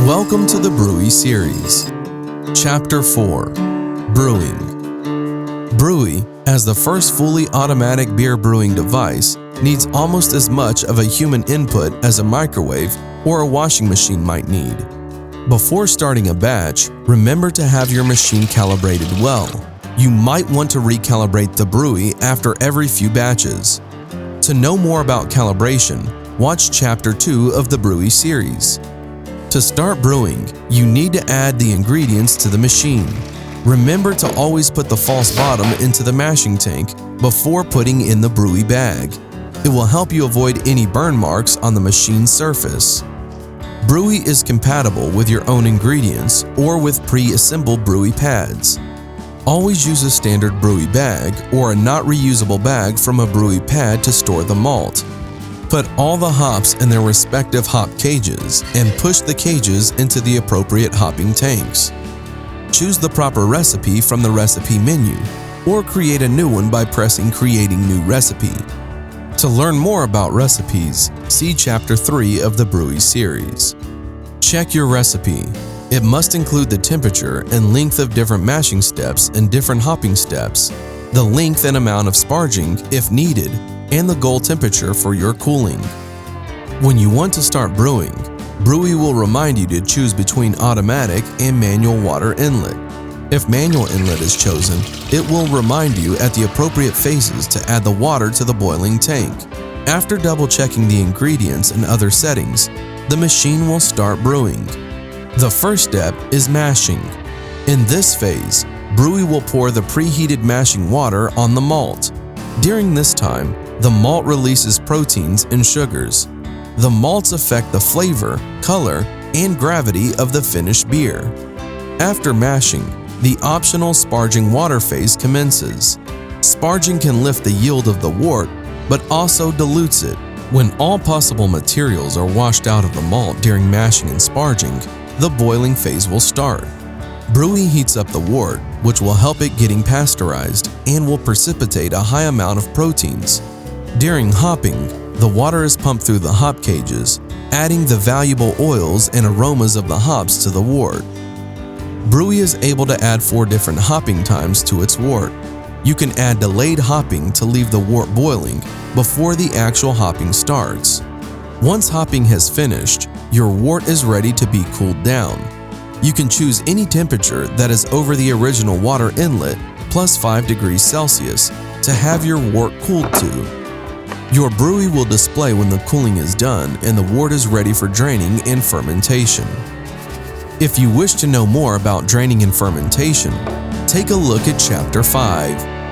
Welcome to the Brewie series. Chapter 4, Brewing. Brewie, as the first fully automatic beer brewing device, needs almost as much of a human input as a microwave or a washing machine might need. Before starting a batch, remember to have your machine calibrated well. You might want to recalibrate the Brewie after every few batches. To know more about calibration, watch Chapter 2 of the Brewie series. To start brewing, you need to add the ingredients to the machine. Remember to always put the false bottom into the mashing tank before putting in the Brewie bag. It will help you avoid any burn marks on the machine's surface. Brewie is compatible with your own ingredients or with pre-assembled Brewie pads. Always use a standard Brewie bag or a not reusable bag from a Brewie pad to store the malt. Put all the hops in their respective hop cages and push the cages into the appropriate hopping tanks. Choose the proper recipe from the recipe menu or create a new one by pressing Creating New Recipe. To learn more about recipes, see Chapter 3 of the Brewie series. Check your recipe. It must include the temperature and length of different mashing steps and different hopping steps, the length and amount of sparging, if needed, and the goal temperature for your cooling. When you want to start brewing, Brewie will remind you to choose between automatic and manual water inlet. If manual inlet is chosen, it will remind you at the appropriate phases to add the water to the boiling tank. After double-checking the ingredients and other settings, the machine will start brewing. The first step is mashing. In this phase, Brewie will pour the preheated mashing water on the malt. During this time, the malt releases proteins and sugars. The malts affect the flavor, color, and gravity of the finished beer. After mashing, the optional sparging water phase commences. Sparging can lift the yield of the wort, but also dilutes it. When all possible materials are washed out of the malt during mashing and sparging, the boiling phase will start. Brewie heats up the wort, which will help it getting pasteurized and will precipitate a high amount of proteins. During hopping, the water is pumped through the hop cages, adding the valuable oils and aromas of the hops to the wort. Brewie is able to add 4 different hopping times to its wort. You can add delayed hopping to leave the wort boiling before the actual hopping starts. Once hopping has finished, your wort is ready to be cooled down. You can choose any temperature that is over the original water inlet plus 5 degrees Celsius to have your wort cooled to. Your Brewie will display when the cooling is done and the wort is ready for draining and fermentation. If you wish to know more about draining and fermentation, take a look at Chapter 5.